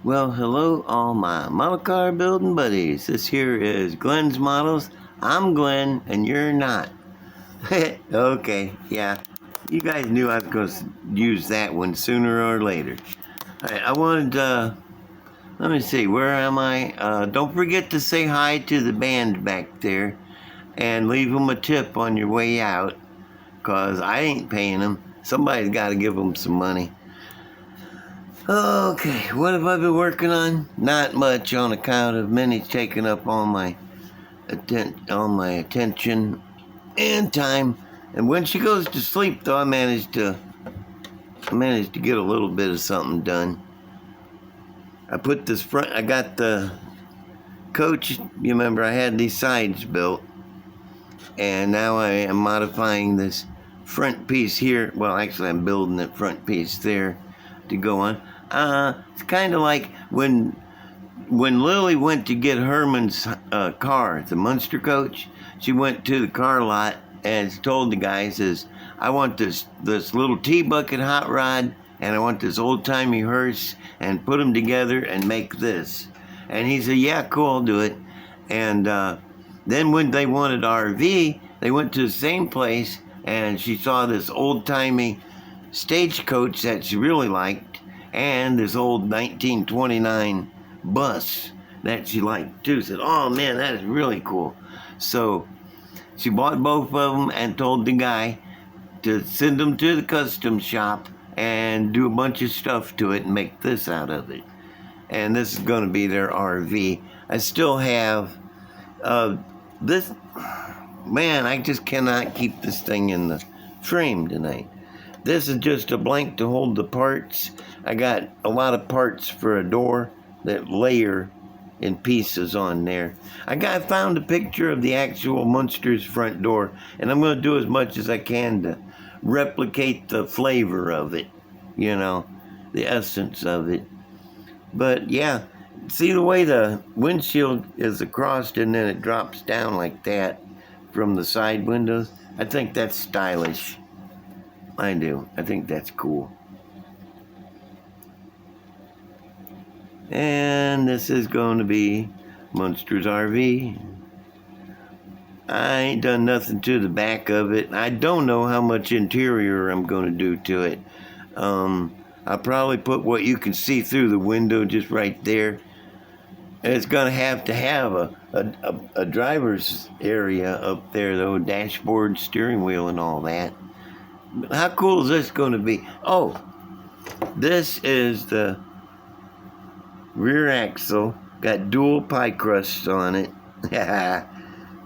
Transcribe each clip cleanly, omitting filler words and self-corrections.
Well, hello, all my model car building buddies. This here is Glen's Models. I'm Glen, and you're not. Okay, yeah. You guys knew I was going to use that one sooner or later. Alright, I wanted let me see, where am I? Don't forget to say hi to the band back there and leave them a tip on your way out, because I ain't paying them. Somebody's got to give them some money. Okay, what have I been working on? Not much, on account of Minnie's taking up all my attention and time. And when she goes to sleep, though, I managed to get a little bit of something done. I put this front. I got the coach. You remember I had these sides built, and now I am modifying this front piece here. Well, actually, I'm building that front piece there to go on. It's kind of like when Lily went to get Herman's car, the Munster coach. She went to the car lot and told the guys, I want this little T-bucket hot rod, and I want this old-timey hearse, and put them together and make this. And he said, yeah, cool, I'll do it. And then when they wanted RV, they went to the same place, and she saw this old-timey stagecoach that she really liked, and this old 1929 bus that she liked too. Said, oh man, that is really cool. So she bought both of them and told the guy to send them to the custom shop and do a bunch of stuff to it and make this out of it. And this is going to be their RV. I still have this. Man, I just cannot keep this thing in the frame tonight. This is just a blank to hold the parts. I got a lot of parts for a door that layer in pieces on there. I found a picture of the actual Munster's front door, and I'm going to do as much as I can to replicate the flavor of it, you know, the essence of it. But yeah, see the way the windshield is across and then it drops down like that from the side windows? I think that's stylish. I do. I think that's cool. And this is going to be Munster's RV. I ain't done nothing to the back of it. I don't know how much interior I'm going to do to it. I'll probably put what you can see through the window just right there. And it's going to have a driver's area up there, though, dashboard, steering wheel, and all that. How cool is this going to be? Oh, this is the rear axle. Got dual pie crusts on it.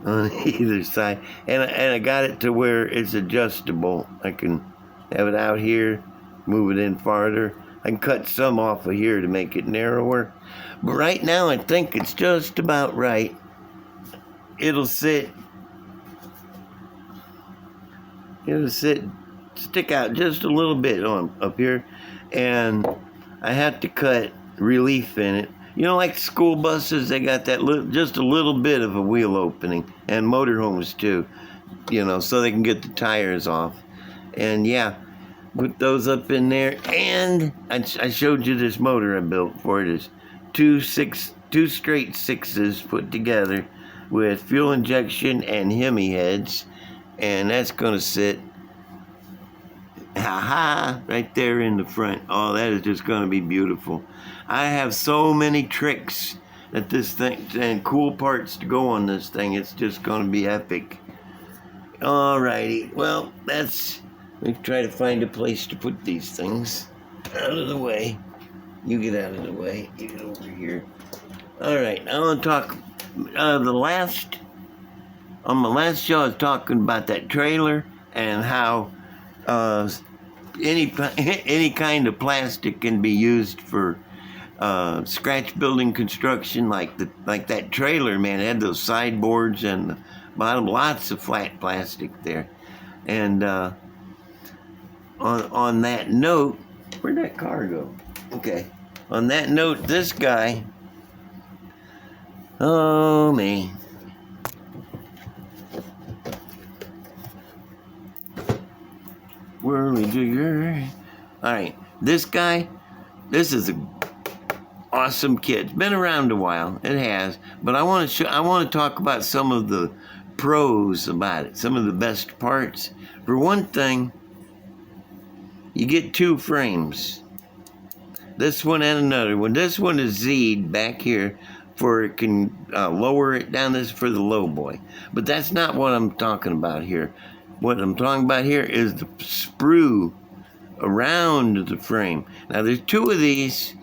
On either side. And I got it to where it's adjustable. I can have it out here, move it in farther. I can cut some off of here to make it narrower. But right now, I think it's just about right. It'll stick out just a little bit on up here, and I have to cut relief in it. You know, like school buses, they got that just a little bit of a wheel opening, and motorhomes too, you know, so they can get the tires off. And yeah, put those up in there. And I showed you this motor I built for it. It's two straight sixes put together with fuel injection and Hemi heads, and that's going to sit right there in the front. Oh, that is just going to be beautiful. I have so many tricks at this thing and cool parts to go on this thing. It's just going to be epic. Alrighty, well, let me try to find a place to put these things out of the way. You get out of the way. You get over here. Alright, I want to talk on my last show I was talking about that trailer and how any kind of plastic can be used for scratch building construction, like that trailer, man. It had those sideboards and the bottom, lots of flat plastic there. And on that note, where'd that car go? Okay. On that note, this guy, oh man. Whirly jigger. Alright, this guy, this is awesome kit. It's been around a while. It has. But I want to talk about some of the pros about it. Some of the best parts. For one thing, you get 2 frames. This one and another one. This one is Z'd back here for it can lower it down. This is for the low boy. But that's not what I'm talking about here. What I'm talking about here is the sprue around the frame. Now there's 2 of these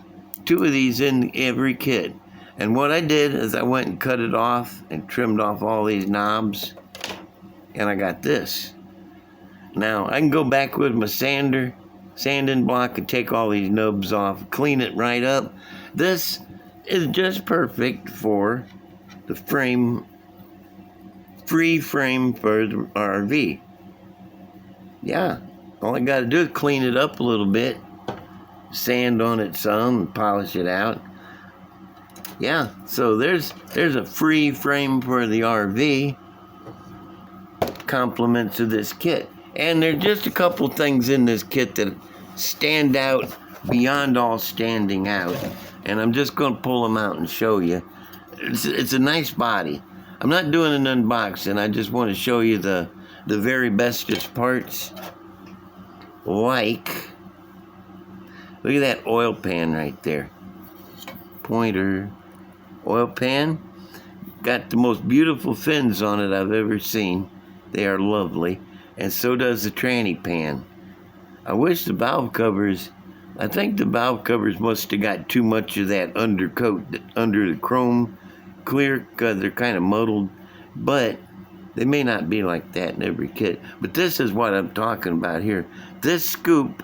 in every kit. And what I did is I went and cut it off and trimmed off all these knobs. And I got this. Now I can go back with my sanding block, and take all these nubs off, clean it right up. This is just perfect for the frame, free frame for the RV. Yeah, all I got to do is clean it up a little bit, sand on it some, and polish it out. Yeah, so there's a free frame for the RV, compliments of this kit. And there's just a couple things in this kit that stand out beyond all standing out. And I'm just going to pull them out and show you. It's a nice body. I'm not doing an unboxing. I just want to show you the very bestest parts. Like, look at that oil pan right there. Pointer oil pan. Got the most beautiful fins on it I've ever seen. They are lovely. And so does the tranny pan. I wish the valve covers, I think the valve covers must have got too much of that undercoat under the chrome clear, because they're kind of muddled. But they may not be like that in every kit. But this is what I'm talking about here. This scoop,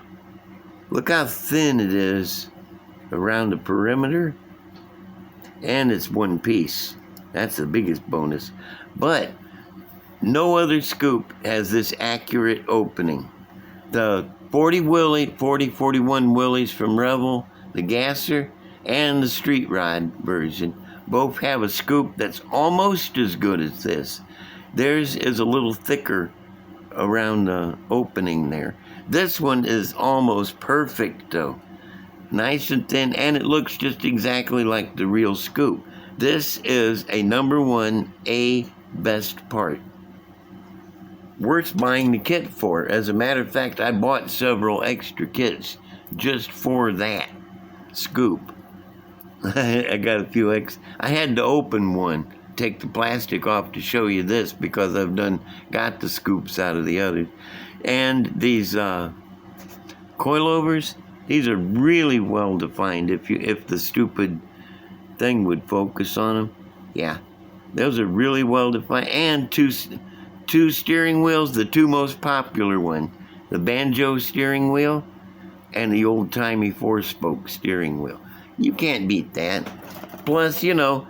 look how thin it is around the perimeter. And it's one piece. That's the biggest bonus. But no other scoop has this accurate opening. The 41 Willies from Revel, the gasser, and the street rod version both have a scoop that's almost as good as this. Theirs is a little thicker around the opening there. This one is almost perfect though. Nice and thin, and it looks just exactly like the real scoop. This is a #1 A best part. Worth buying the kit for. As a matter of fact, I bought several extra kits just for that scoop. I got a few I had to open one, take the plastic off to show you this, because I've got the scoops out of the others. And these coilovers, these are really well defined. If the stupid thing would focus on them, yeah, those are really well defined. And two steering wheels, the 2 most popular one, the banjo steering wheel and the old-timey 4-spoke steering wheel. You can't beat that. Plus, you know,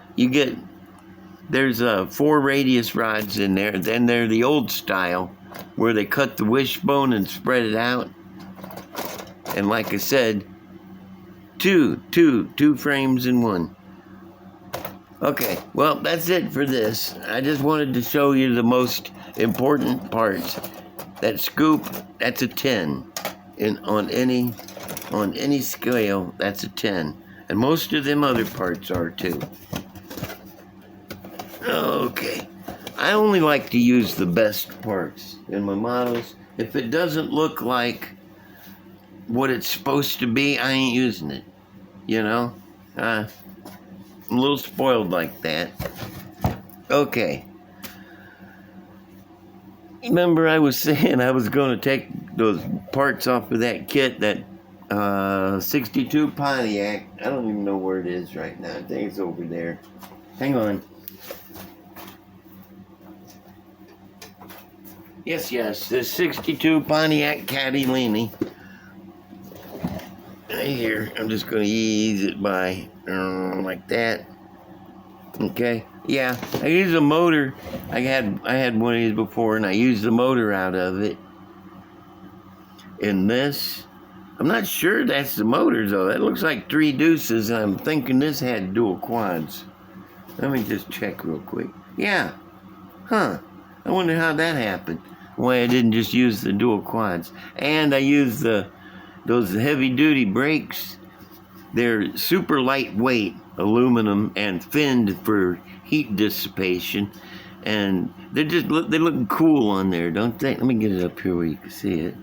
there's 4 radius rods in there. Then they're the old style where they cut the wishbone and spread it out. And like I said, two frames in one. Okay, well, that's it for this. I just wanted to show you the most important parts. That scoop, that's a 10. On any scale, that's a 10. And most of them other parts are too. Okay. I only like to use the best parts in my models. If it doesn't look like what it's supposed to be, I ain't using it. You know? I'm a little spoiled like that. Okay. Remember I was saying I was going to take those parts off of that kit, that 62 Pontiac. I don't even know where it is right now. I think it's over there. Hang on. Yes, this 62 Pontiac Catalina. Right here, I'm just going to ease it by like that. Okay, yeah, I use a motor. I had one of these before, and I used the motor out of it. In this, I'm not sure that's the motor though. That looks like 3 deuces, and I'm thinking this had dual quads. Let me just check real quick. Yeah, huh? I wonder how that happened. Why I didn't just use the dual quads. And I used those heavy-duty brakes They're super lightweight aluminum and finned for heat dissipation, and they look cool on there, don't they? Let me get it up here where you can see it.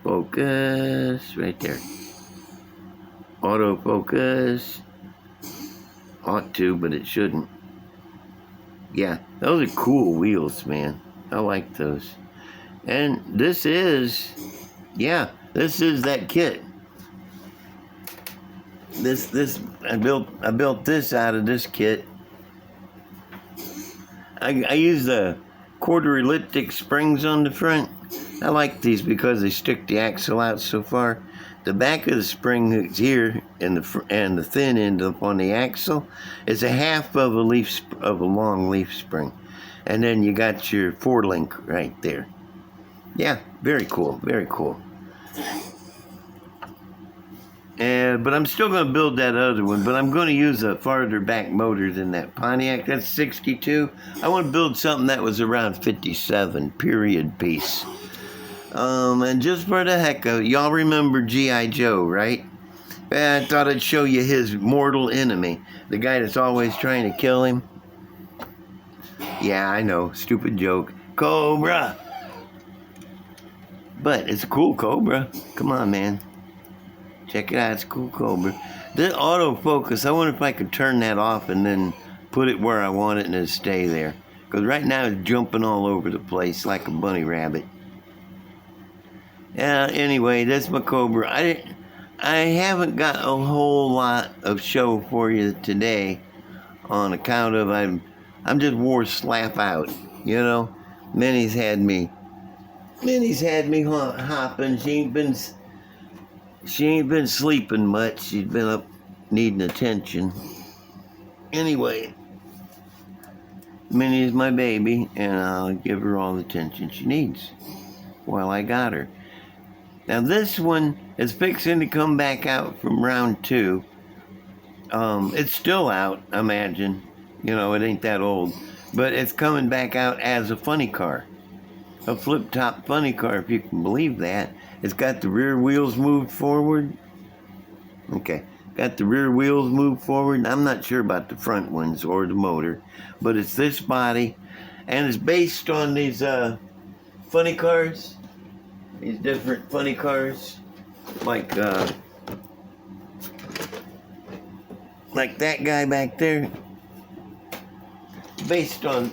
Focus right there. Autofocus. Ought to, but it shouldn't. Yeah, those are cool wheels, man. I like those. And this is that kit. I built this out of this kit. I use the quarter elliptic springs on the front. I like these because they stick the axle out so far. The back of the spring is here, and the thin end up on the axle is a half of a long leaf spring, and then you got your 4-link right there. Yeah, very cool, very cool. But I'm still going to build that other one, but I'm going to use a farther back motor than that Pontiac. That's 62. I want to build something that was around 57, period piece. And just for the heck of it, y'all remember G.I. Joe, right? I thought I'd show you his mortal enemy, the guy that's always trying to kill him. Yeah, I know, stupid joke. Cobra! But it's a cool Cobra. Come on, man. Check it out, it's a cool Cobra. The autofocus, I wonder if I could turn that off and then put it where I want it and it'll stay there. Because right now it's jumping all over the place like a bunny rabbit. Anyway, that's my Cobra. I haven't got a whole lot of show for you today on account of I'm just wore slap out, you know. Minnie's had me hopping. She ain't been sleeping much. She's been up needing attention. Anyway, Minnie's my baby, and I'll give her all the attention she needs while I got her. Now this one is fixing to come back out from round 2. It's still out, I imagine. You know, it ain't that old. But it's coming back out as a funny car. A flip-top funny car, if you can believe that. It's got the rear wheels moved forward. Okay, got the rear wheels moved forward. I'm not sure about the front ones or the motor. But it's this body. And it's based on these funny cars. These different funny cars, like that guy back there. Based on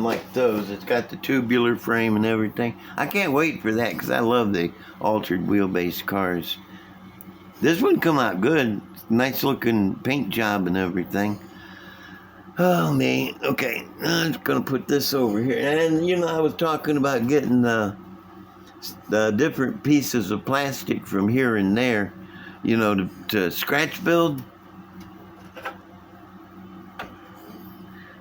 like those. It's got the tubular frame and everything. I can't wait for that because I love the altered wheelbase cars. This one come out good. Nice looking paint job and everything. Oh man. Okay, I'm just gonna put this over here. And you know, I was talking about getting the different pieces of plastic from here and there, you know, to scratch build.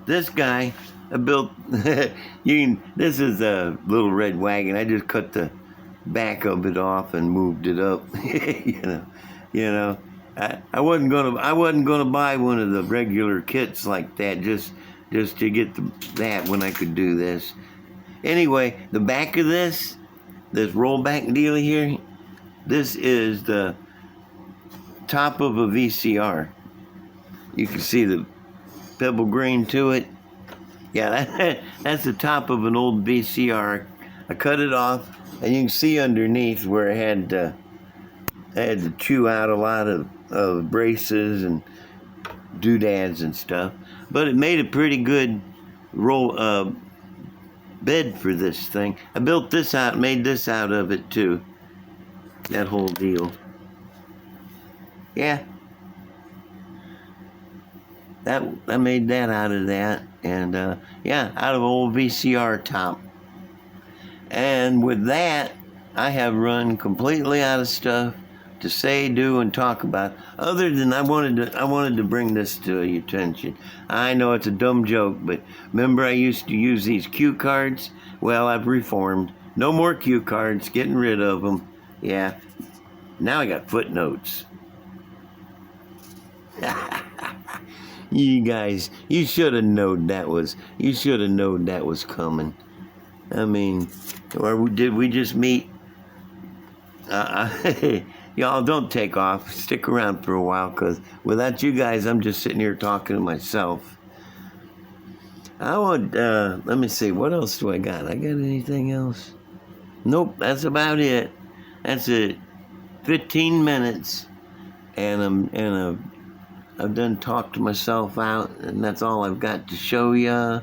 This guy, I built, this is a little red wagon. I just cut the back of it off and moved it up. you know, I wasn't gonna buy one of the regular kits like that just to get that when I could do this. Anyway, the back of this rollback deal here, this is the top of a VCR. You can see the pebble green to it. Yeah, that's the top of an old VCR. I cut it off, and you can see underneath where I had to chew out a lot of braces and doodads and stuff. But it made a pretty good bed for this thing. I built this out, made this out of it too. That whole deal. Yeah. I made that out of that. And yeah, out of old VCR top. And with that, I have run completely out of stuff to say, do, and talk about. Other than I wanted to bring this to your attention. I know it's a dumb joke, but remember I used to use these cue cards? Well, I've reformed. No more cue cards, getting rid of them. Yeah. Now I got footnotes. You guys, you should have known that was coming. I mean, or did we just meet? y'all don't take off. Stick around for a while, because without you guys, I'm just sitting here talking to myself. I would, let me see, what else do I got? I got anything else? Nope, that's about it. That's it. 15 minutes, and I've done talked to myself out, and that's all I've got to show ya.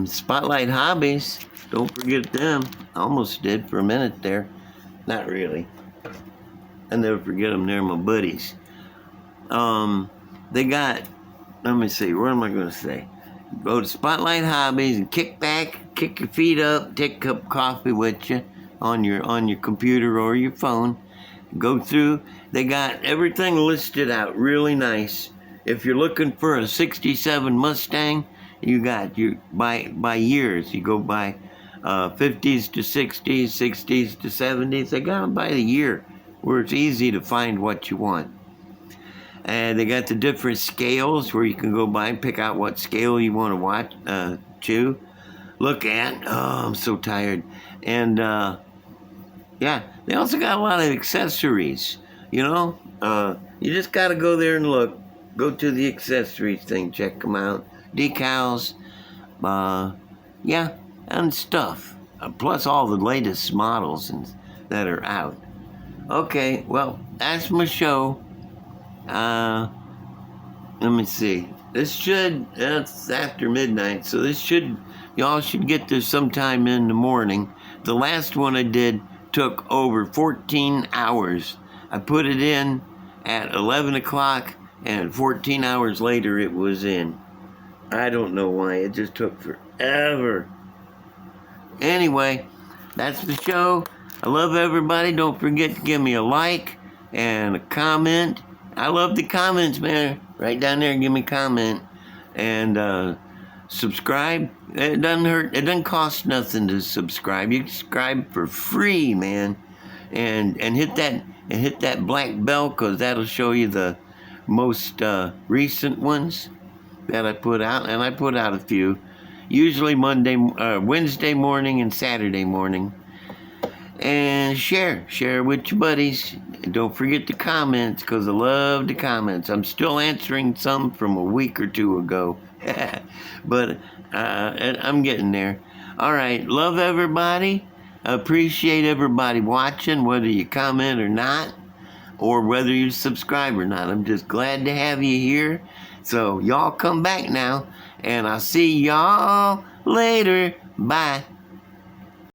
Spotlight hobbies. Don't forget them. I almost did for a minute there. Not really. I never forget them. They're my buddies. They got, let me see, what am I going to say? Go to Spotlight Hobbies and kick back, kick your feet up, take a cup of coffee with you on your computer or your phone. Go through. They got everything listed out really nice. If you're looking for a 67 Mustang, you got by years. You go by 50s to 60s, 60s to 70s. They got them by the year, where it's easy to find what you want. And they got the different scales where you can go by and pick out what scale you want to watch, look at. Oh, I'm so tired. And yeah, they also got a lot of accessories. You know, you just got to go there and look. Go to the accessories thing, check them out. Decals, yeah, and stuff. Plus all the latest models that are out. Okay, well, that's my show. Let me see. It's after midnight, so y'all should get this sometime in the morning. The last one I did took over 14 hours. I put it in at 11 o'clock, and 14 hours later it was in. I don't know why. It just took forever. Anyway, that's the show. I love everybody. Don't forget to give me a like and a comment. I love the comments, man. Right down there, give me a comment. And subscribe. It doesn't hurt. It doesn't cost nothing to subscribe. You can subscribe for free, man. And hit that black bell, because that'll show you the most recent ones that I put out. And I put out a few. Usually Wednesday morning and Saturday morning. And share with your buddies. And don't forget the comments, because I love the comments. I'm still answering some from a week or two ago. But I'm getting there. All right, love everybody. Appreciate everybody watching, whether you comment or not, or whether you subscribe or not. I'm just glad to have you here. So y'all come back now, and I'll see y'all later. Bye.